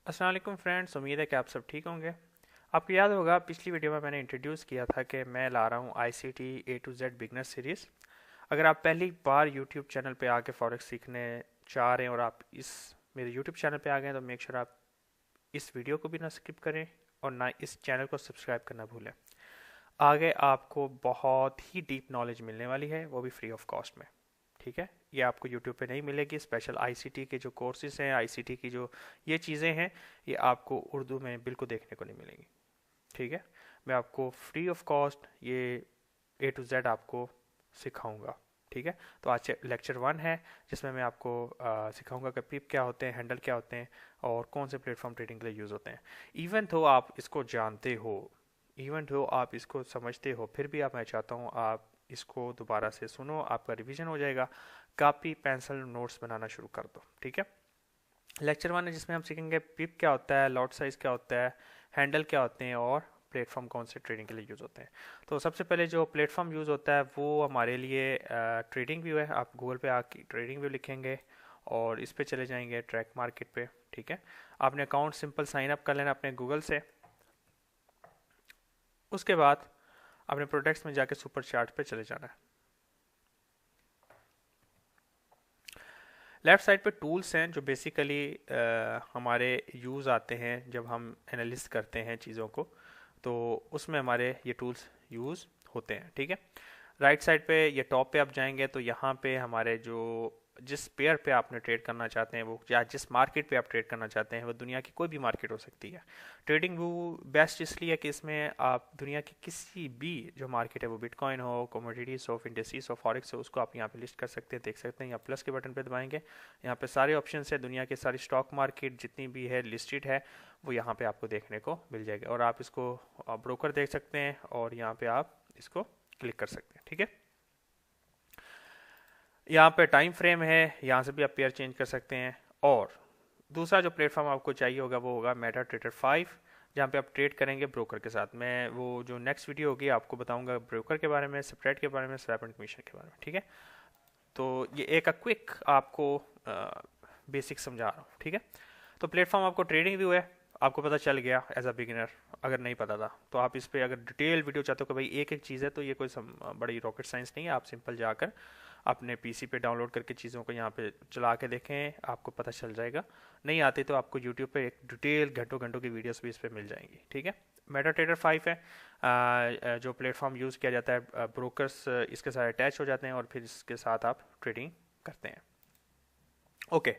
अस्सलाम वालेकुम फ्रेंड्स, उम्मीद है कि आप सब ठीक होंगे। आपको याद होगा पिछली वीडियो में मैंने इंट्रोड्यूस किया था कि मैं ला रहा हूँ ICT A to Z beginner series. अगर आप पहली बार यूट्यूब चैनल पे आके फॉरेक्स सीखने चाह रहे हैं और आप इस मेरे यूट्यूब चैनल पे आ गए हैं तो मेक श्योर आप इस वीडियो को भी ना स्किप करें और ना इस चैनल को सब्सक्राइब करना भूलें। आगे आपको बहुत ही डीप नॉलेज मिलने वाली है, वो भी फ्री ऑफ कॉस्ट में। ठीक है, ये आपको यूट्यूब पे नहीं मिलेगी। स्पेशल आईसीटी के जो कोर्सेज हैं, आईसीटी की जो ये चीज़ें हैं, ये आपको उर्दू में बिल्कुल देखने को नहीं मिलेंगी। ठीक है, मैं आपको फ्री ऑफ कॉस्ट ये A to Z आपको सिखाऊंगा। ठीक है, तो आज लेक्चर 1 है जिसमें मैं आपको सिखाऊंगा कि पिप क्या होते हैं, हैंडल क्या होते हैं और कौन से प्लेटफॉर्म ट्रेडिंग के लिए यूज़ होते हैं। इवन तो आप इसको जानते हो, इवन तो आप इसको समझते हो, फिर भी मैं चाहता हूँ आप इसको दोबारा से सुनो, आपका रिवीजन हो जाएगा। कॉपी पेंसिल नोट्स बनाना शुरू कर दो। ठीक है, लेक्चर 1 है जिसमें हम सीखेंगे पिप क्या होता है, लॉट साइज क्या होता है, हैंडल क्या होते हैं और प्लेटफॉर्म कौन से ट्रेडिंग के लिए यूज़ होते हैं। तो सबसे पहले जो प्लेटफॉर्म यूज़ होता है वो हमारे लिए ट्रेडिंग व्यू है। आप गूगल पे आके ट्रेडिंग व्यू लिखेंगे और इस पे चले जाएंगे ट्रैक मार्केट पे। ठीक है, आपने अकाउंट सिंपल साइन अप कर लेना अपने गूगल से। उसके बाद अपने प्रोडक्ट्स में जाके सुपर चार्ट पे चले जाना है। लेफ्ट साइड पे टूल्स हैं जो बेसिकली हमारे यूज़ आते हैं जब हम एनालिस्ट करते हैं चीज़ों को, तो उसमें हमारे ये टूल्स यूज़ होते हैं। ठीक है, राइट साइड पे ये टॉप पे आप जाएंगे तो यहाँ पे हमारे जो जिस पेयर पे आपने ट्रेड करना चाहते हैं वो, या जिस मार्केट पे आप ट्रेड करना चाहते हैं वो दुनिया की कोई भी मार्केट हो सकती है। ट्रेडिंग व्यू बेस्ट इसलिए है कि इसमें आप दुनिया की किसी भी जो मार्केट है, वो बिटकॉइन हो, कमोडिटीज हो, इंडेक्सेस हो, फॉरेक्स हो, उसको आप यहाँ पे लिस्ट कर सकते हैं, देख सकते हैं। यहाँ प्लस के बटन पे दबाएंगे, यहाँ पे सारे ऑप्शन है, दुनिया के सारी स्टॉक मार्केट जितनी भी है लिस्टेड है वो यहाँ पे आपको देखने को मिल जाएगा। और आप इसको ब्रोकर देख सकते हैं और यहाँ पे आप इसको क्लिक कर सकते हैं। ठीक है, यहाँ पे टाइम फ्रेम है, यहाँ से भी आप पेयर चेंज कर सकते हैं। और दूसरा जो प्लेटफॉर्म आपको चाहिए होगा वो होगा मेटा ट्रेडर 5, जहाँ पे आप ट्रेड करेंगे ब्रोकर के साथ। मैं वो जो नेक्स्ट वीडियो होगी आपको बताऊंगा ब्रोकर के बारे में, स्प्रेड के बारे में, स्वैप एंड कमीशन के बारे में। ठीक है, तो ये एक क्विक आपको बेसिक समझा रहा हूँ। ठीक है, तो प्लेटफॉर्म आपको ट्रेडिंग व्यू है, आपको पता चल गया एज अ बिगिनर। अगर नहीं पता था तो आप इस पर अगर डिटेल वीडियो चाहते हो कि भाई एक एक चीज़ है, तो ये कोई बड़ी रॉकेट साइंस नहीं है। आप सिंपल जाकर अपने पीसी पे डाउनलोड करके चीज़ों को यहाँ पे चला के देखें, आपको पता चल जाएगा। नहीं आती तो आपको यूट्यूब पे एक डिटेल घंटों घंटों की वीडियोस भी इस पर मिल जाएंगी। ठीक है, मेटा ट्रेडर 5 है जो प्लेटफॉर्म यूज़ किया जाता है, ब्रोकर्स इसके साथ अटैच हो जाते हैं और फिर इसके साथ आप ट्रेडिंग करते हैं। ओके,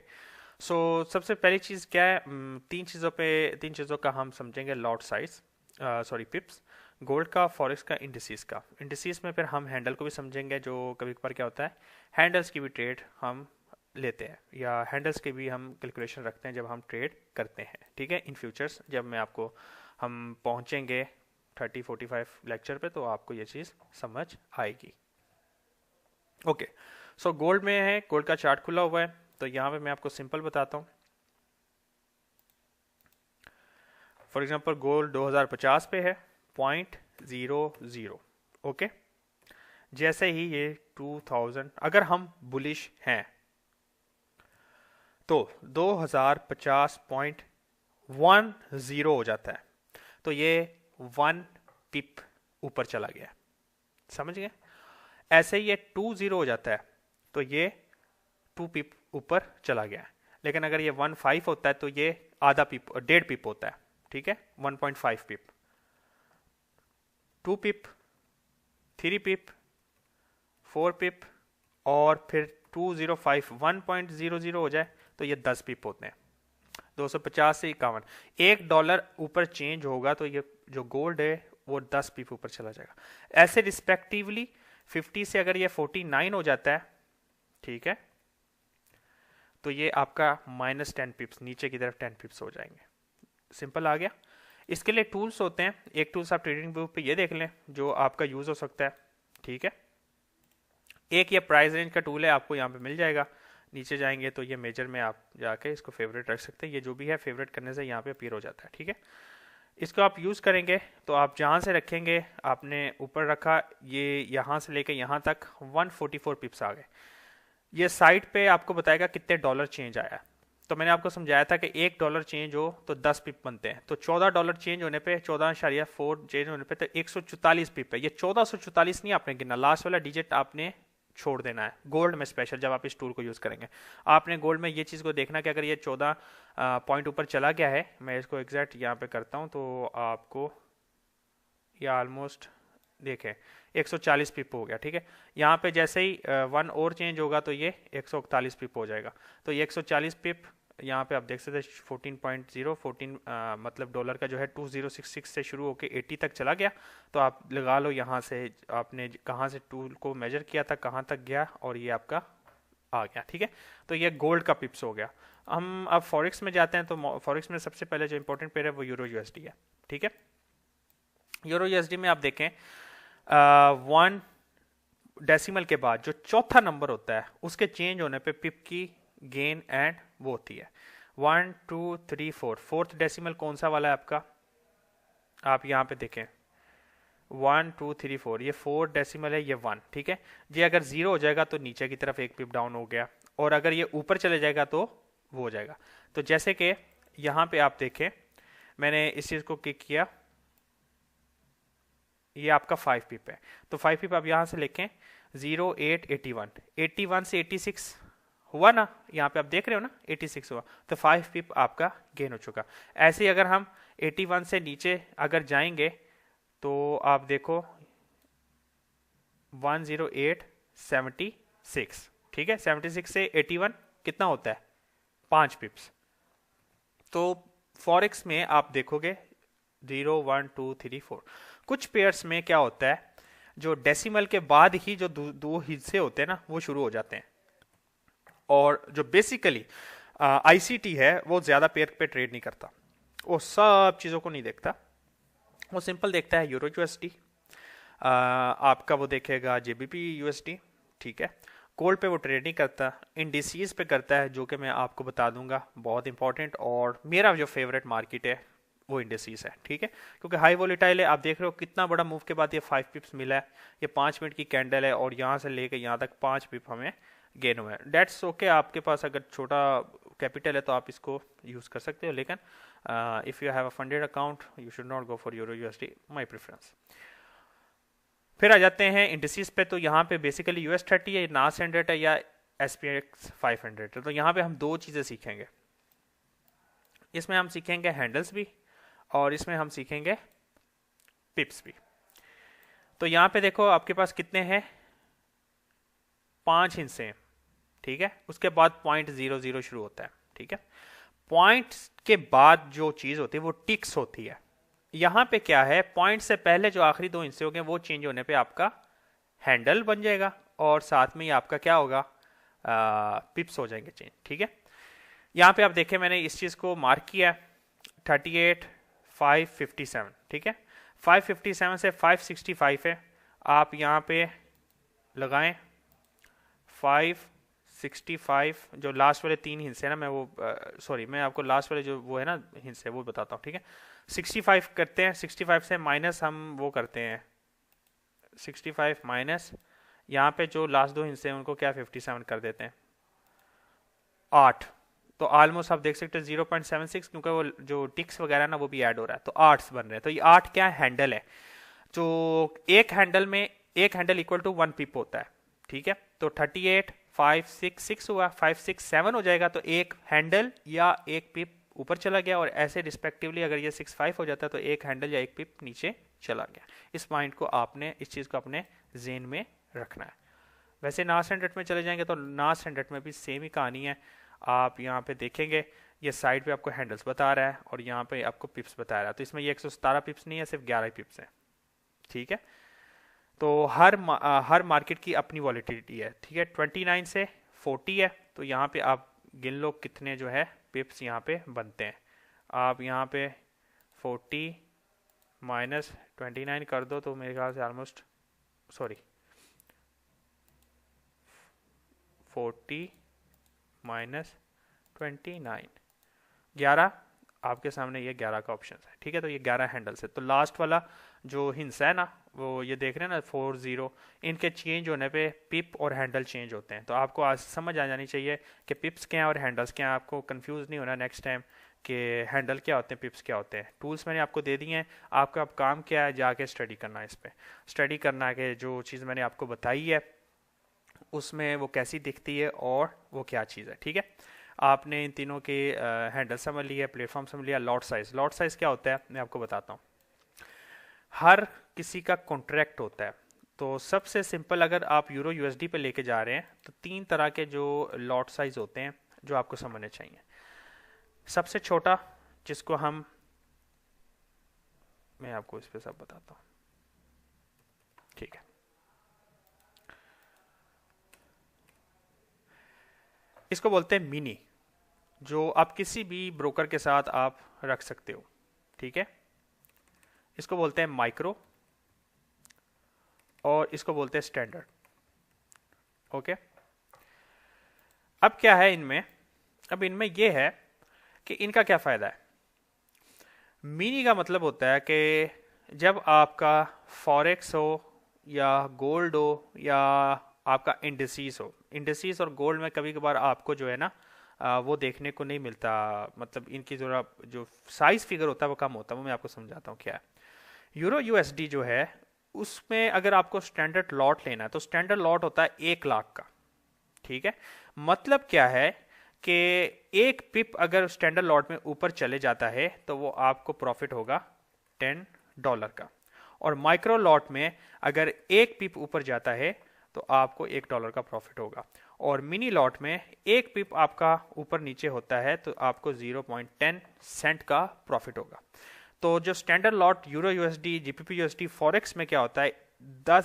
सो सबसे पहली चीज़ क्या है, तीन चीज़ों का हम समझेंगे। लॉट साइज, सॉरी पिप्स, गोल्ड का, फॉरेक्स का, इंडिसेस का। इंडिसेस में फिर हम हैंडल को भी समझेंगे, जो कभी कभार क्या होता है हैंडल्स की भी ट्रेड हम लेते हैं, या हैंडल्स की भी हम कैलकुलेशन रखते हैं जब हम ट्रेड करते हैं। ठीक है, इन फ्यूचर्स जब मैं आपको हम पहुंचेंगे 30-45 लेक्चर पे तो आपको ये चीज़ समझ आएगी। ओके, सो गोल्ड में है, गोल्ड का चार्ट खुला हुआ है, तो यहाँ पे मैं आपको सिंपल बताता हूँ। फॉर एग्जांपल गोल्ड 2050 पे है 0.00। ओके, जैसे ही ये 2000 अगर हम बुलिश हैं तो 2050.10 हो जाता है, तो ये 1 पिप ऊपर चला गया। समझ गए? ऐसे ही ये 20 हो जाता है तो ये 2 पिप ऊपर चला गया। लेकिन अगर ये 1.5 होता है तो ये आधा पिप, 1.5 पिप होता है। ठीक है, 1.5 पिप, 2 पिप, 3 पिप, 4 पिप और फिर 205 1.00 हो जाए तो ये 10 पिप होते हैं। 250 से 51, $1 ऊपर चेंज होगा तो ये जो गोल्ड है वो 10 पिप ऊपर चला जाएगा। ऐसे रिस्पेक्टिवली 50 से अगर ये 49 हो जाता है, ठीक है, तो ये आपका -10 पिप्स, नीचे की तरफ 10 पिप्स हो जाएंगे। सिंपल आ गया। इसके लिए टूल्स होते हैं, एक टूल्स आप ट्रेडिंग व्यू पे ये देख लें जो आपका यूज हो सकता है। ठीक है, एक ये प्राइस रेंज का टूल है, आपको यहाँ पे मिल जाएगा। नीचे जाएंगे तो ये मेजर में आप जाके इसको फेवरेट रख सकते हैं, ये जो भी है फेवरेट करने से यहाँ पे अपीयर हो जाता है। ठीक है, इसको आप यूज़ करेंगे तो आप जहाँ से रखेंगे, आपने ऊपर रखा, ये यहाँ से लेके यहाँ तक 144 पिप्स आ गए। ये साइड पे आपको बताएगा कितने डॉलर चेंज आया। तो मैंने आपको समझाया था कि $1 चेंज हो तो 10 पिप बनते हैं, तो $14 चेंज होने पे 14.4 चेंज होने पे तो 144 पिप है। ये 1444 नहीं आपने गिनना, लास्ट वाला डिजिट आपने छोड़ देना है। गोल्ड में स्पेशल जब आप इस टूल को यूज करेंगे, आपने गोल्ड में ये चीज को देखना कि अगर ये 14 पॉइंट ऊपर चला गया है, मैं इसको एग्जैक्ट यहाँ पे करता हूँ तो आपको ये ऑलमोस्ट देखें 140 पिप हो गया, ठीक है। यहाँ पे जैसे ही 1 और चेंज होगा तो ये 141 पिप हो जाएगा। तो ये 140 पिप यहाँ पे आप देख सकते हैं 14.0 मतलब डॉलर का जो है 2066 से शुरू होकर 80 तक चला गया। तो आप लगा लो यहाँ से आपने कहाँ से टूल को मेजर किया था कहाँ तक गया और ये आपका आ गया, ठीक है। तो ये गोल्ड का पिप्स हो गया। हम अब फॉरेक्स में जाते हैं, तो फॉरेक्स में सबसे पहले जो इंपॉर्टेंट पेयर है वो यूरो यूएसडी है, ठीक है। यूरो यूएसडी में आप देखें 1 डेसिमल के बाद जो चौथा नंबर होता है उसके चेंज होने पे पिप की गेन एंड वो होती है 1 2 3 4। फोर्थ डेसिमल कौन सा वाला है आपका, आप यहाँ पे देखें 1 2 3 4, ये 4 डेसिमल है, ये 1, ठीक है। ये अगर 0 हो जाएगा तो नीचे की तरफ एक पिप डाउन हो गया, और अगर ये ऊपर चले जाएगा तो वो हो जाएगा। तो जैसे कि यहाँ पे आप देखें मैंने इस चीज को क्लिक किया, ये आपका 5 पिप है। तो 5 पिप आप यहां से लिखें 0 8 81, 81 से 86 हुआ ना, यहाँ पे आप देख रहे हो ना 86 हुआ, तो 5 पिप आपका गेन हो चुका। ऐसे ही अगर हम 81 से नीचे अगर जाएंगे तो आप देखो 10876, ठीक है। 76 से 81 कितना होता है 5 पिप्स। तो फॉरेक्स में आप देखोगे 0 1 2 3 4। कुछ पेयर्स में क्या होता है जो डेसिमल के बाद ही जो दो हिस्से होते हैं ना वो शुरू हो जाते हैं, और जो बेसिकली आईसीटी है वो ज्यादा पेयर पे ट्रेड नहीं करता, वो सब चीजों को नहीं देखता, वो सिंपल देखता है यूरो यूएसडी, आपका वो देखेगा जेबीपी यूएसडी, ठीक है। गोल्ड पे वो ट्रेड नहीं करता, इंडिसीज पे करता है, जो कि मैं आपको बता दूंगा बहुत इंपॉर्टेंट, और मेरा जो फेवरेट मार्केट है वो इंडिसीज है, ठीक है, क्योंकि हाई वोलेटाइल है। आप देख रहे हो कितना बड़ा मूव के बाद ये 5 पिप्स मिला है, ये 5 मिनट की कैंडल है और यहाँ से लेके यहाँ तक 5 पिप हमें गेन हुआ है। डेट्स ओके, आपके पास अगर छोटा कैपिटल है तो आप इसको यूज कर सकते हो, लेकिन if you have a funded account you should not go for euro USD, my preference. फिर आ जाते हैं इंडिसेस पे, तो यहाँ पे बेसिकली US30 है, नास 100 है या SPX 500 है। तो यहाँ पे हम दो चीजें सीखेंगे, इसमें हम सीखेंगे हैंडल्स भी और इसमें हम सीखेंगे पिप्स भी। तो यहाँ पे देखो आपके पास कितने हैं 5 हिस्से हैं, ठीक है। उसके बाद 0.00 शुरू होता है, ठीक है। पॉइंट के बाद जो चीज होती है वो टिक्स होती है। यहां पे क्या है, पॉइंट से पहले जो आखिरी 2 हिस्से होंगे वो चेंज होने पे आपका हैंडल बन जाएगा और साथ में ही आपका क्या होगा पिप्स हो जाएंगे चेंज, ठीक है। यहां पे आप देखें मैंने इस चीज को मार्क किया 38 557, ठीक है। 557 से 565 है, आप यहां पे लगाएं 565, जो लास्ट वाले 3 हिस्से हैं ना, मैं वो सॉरी मैं आपको लास्ट वाले जो वो है ना हिस्से वो बताता हूँ, ठीक है। 65 करते हैं, 65 से माइनस हम वो करते हैं 65 माइनस यहाँ पे जो लास्ट 2 हिस्से हैं उनको क्या 57 कर देते हैं 8। तो ऑलमोस्ट आप देख सकते हैं 0.76, क्योंकि वो जो टिक्स वगैरह ना वो भी ऐड हो रहा है तो 8 बन रहे हैं। तो ये 8 क्या हैंडल है, जो एक हैंडल में एक हैंडल इक्वल टू 1 पिप होता है, ठीक है। तो 38 566 हुआ, 567 हो जाएगा, तो एक हैंडल या एक पिप ऊपर चला गया, और ऐसे रिस्पेक्टिवली अगर ये 65 हो जाता है तो एक हैंडल या एक पिप नीचे चला गया। इस पॉइंट को आपने इस चीज को अपने जेन में रखना है। वैसे नास 100 में चले जाएंगे तो नास 100 में भी सेम ही कहानी है। आप यहाँ पे देखेंगे ये साइड पे आपको हैंडल्स बता रहा है और यहाँ पे आपको पिप्स बता रहा है, तो इसमें ये 117 पिप्स नहीं है, सिर्फ 11 पिप्स है, ठीक है। तो हर मार्केट की अपनी वॉलेटिलिटी है, ठीक है। 29 से 40 है, तो यहाँ पे आप गिन लो कितने जो है पिप्स यहाँ पे बनते हैं। आप यहाँ पे 40 माइनस 29 कर दो तो मेरे ख्याल से ऑलमोस्ट 40 माइनस 29 11, आपके सामने ये 11 का ऑप्शन है, ठीक है। तो ये 11 हैंडल्स है। तो लास्ट वाला जो हिस्सा है ना, वो ये देख रहे हैं ना 40, इनके चेंज होने पे पिप और हैंडल चेंज होते हैं। तो आपको आज समझ आ जानी चाहिए कि पिप्स क्या हैं और हैंडल्स क्या हैं। आपको कंफ्यूज नहीं होना नेक्स्ट टाइम कि हैंडल क्या होते हैं, पिप्स क्या होते हैं। टूल्स मैंने आपको दे दिए हैं, आपका अब काम क्या है, जाके स्टडी करना है। इस पर स्टडी करना है कि जो चीज़ मैंने आपको बताई है उसमें वो कैसी दिखती है और वो क्या चीज़ है, ठीक है। आपने इन तीनों के हैंडल समझ लिया, प्लेटफॉर्म समझ लिया। लॉट साइज, लॉट साइज क्या होता है मैं आपको बताता हूँ। हर किसी का कॉन्ट्रैक्ट होता है। तो सबसे सिंपल, अगर आप यूरो यूएसडी पे लेके जा रहे हैं तो 3 तरह के जो लॉट साइज होते हैं जो आपको समझने चाहिए। सबसे छोटा, जिसको मैं आपको इस पे सब बताता हूँ, ठीक है। इसको बोलते हैं मिनी, जो आप किसी भी ब्रोकर के साथ आप रख सकते हो, ठीक है। इसको बोलते हैं माइक्रो और इसको बोलते हैं स्टैंडर्ड, ओके। अब क्या है इनमें, अब इनमें यह है कि इनका क्या फायदा है। मिनी का मतलब होता है कि जब आपका फॉरेक्स हो या गोल्ड हो या आपका इंडिसीज हो, इंडिसीज और गोल्ड में कभी कभार आपको जो है ना वो देखने को नहीं मिलता, मतलब इनकी जो साइज फिगर होता है वो कम होता है। वो मैं आपको समझाता हूँ क्या है। यूरो यूएसडी जो है उसमें अगर आपको स्टैंडर्ड लॉट लेना है तो स्टैंडर्ड लॉट होता है 1 लाख का, ठीक है। मतलब क्या है कि एक पिप अगर स्टैंडर्ड लॉट में ऊपर चले जाता है तो वो आपको प्रॉफिट होगा $10 का, और माइक्रो लॉट में अगर एक पिप ऊपर जाता है तो आपको $1 का प्रॉफिट होगा, और मिनी लॉट में एक पिप आपका ऊपर नीचे होता है तो आपको 0.10 सेंट का प्रॉफिट होगा। तो जो standard lot euro USD, GPP USD, forex में क्या होता है,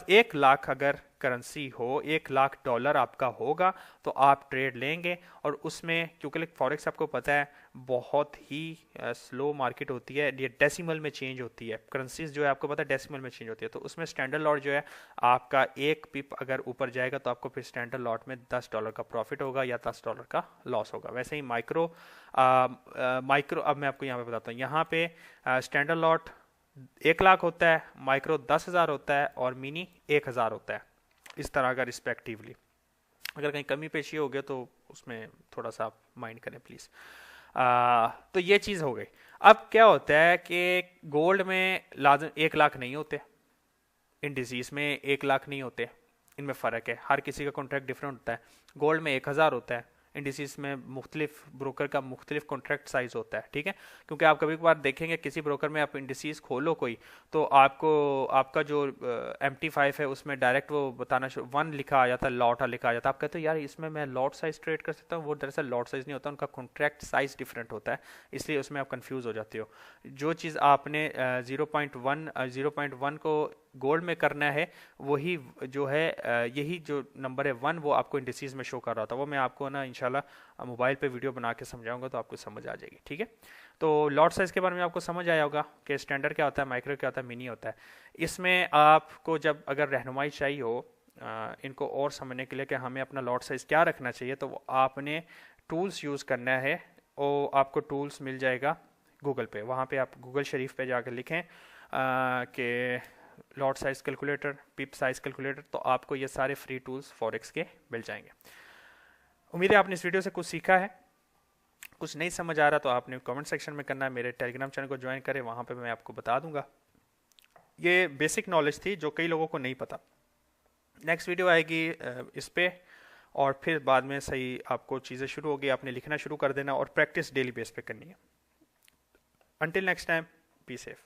1 लाख अगर करेंसी हो, $1 लाख आपका होगा तो आप ट्रेड लेंगे। और उसमें क्योंकि फॉरेक्स आपको पता है बहुत ही स्लो मार्केट होती है, ये डेसिमल में चेंज होती है, करेंसीज जो है आपको पता है डेसिमल में चेंज होती है। तो उसमें स्टैंडर्ड लॉट जो है आपका एक पिप अगर ऊपर जाएगा तो आपको फिर स्टैंडर्ड लॉट में $10 का प्रॉफिट होगा या $10 का लॉस होगा। वैसे ही माइक्रो अब मैं आपको यहाँ पे बताता हूँ। यहाँ पे स्टैंडर्ड लॉट 1 लाख होता है, माइक्रो 10,000 होता है और मिनी 1,000 होता है, इस तरह का रिस्पेक्टिवली। अगर कहीं कमी पेशी हो गया तो उसमें थोड़ा सा आप माइंड करें प्लीज़। तो ये चीज़ हो गई। अब क्या होता है कि गोल्ड में लाजम 1 लाख नहीं होते, इंडिसीज में 1 लाख नहीं होते, इनमें फ़र्क है, हर किसी का कॉन्ट्रैक्ट डिफरेंट होता है। गोल्ड में 1,000 होता है, इंडिसीज में मुख्तलिफ ब्रोकर का मुख्तलिफ कॉन्ट्रैक्ट साइज होता है, ठीक है। क्योंकि आप कभी कभार देखेंगे किसी ब्रोकर में आप इंडिसीज खोलो कोई, तो आपको आपका जो MT5 है उसमें डायरेक्ट वो बताना 1 लिखा आ जाता है, लॉट लिखा आ जाता है। आप कहते हो यार इसमें मैं लॉट साइज ट्रेड कर सकता हूँ, वो दरअसल लॉट साइज नहीं होता, उनका कॉन्ट्रैक्ट साइज डिफरेंट होता है, इसलिए उसमें आप कंफ्यूज हो जाते हो। जो चीज़ आपने 0.1 को गोल्ड में करना है, वही जो है यही जो नंबर है 1 वो आपको इंडिसीज में शो कर रहा था। वो मैं आपको ना इंशाल्लाह मोबाइल पे वीडियो बना के समझाऊंगा तो आपको समझ आ जाएगी, ठीक है। तो लॉट साइज के बारे में आपको समझ आया होगा कि स्टैंडर्ड क्या होता है, माइक्रो क्या होता है, मिनी होता है। इसमें आपको जब अगर रहनुमाई चाहिए हो इनको और समझने के लिए कि हमें अपना लॉट साइज क्या रखना चाहिए, तो आपने टूल्स यूज़ करना है। और आपको टूल्स मिल जाएगा गूगल पे, वहाँ पे आप गूगल शरीफ पे जाकर लिखें कि लॉट साइज कैलकुलेटर, पिप साइज कैलकुलेटर, तो आपको ये सारे फ्री टूल्स फॉरेक्स के मिल जाएंगे। उम्मीद है आपने इस वीडियो से कुछ सीखा है। कुछ नहीं समझ आ रहा तो आपने कमेंट सेक्शन में करना है, मेरे टेलीग्राम चैनल को ज्वाइन करें, वहाँ पे मैं आपको बता दूंगा। ये बेसिक नॉलेज थी जो कई लोगों को नहीं पता। नेक्स्ट वीडियो आएगी इस पे, और फिर बाद में सही आपको चीज़ें शुरू होगी, आपने लिखना शुरू कर देना और प्रैक्टिस डेली बेस पे करनी है। Until next time, be safe.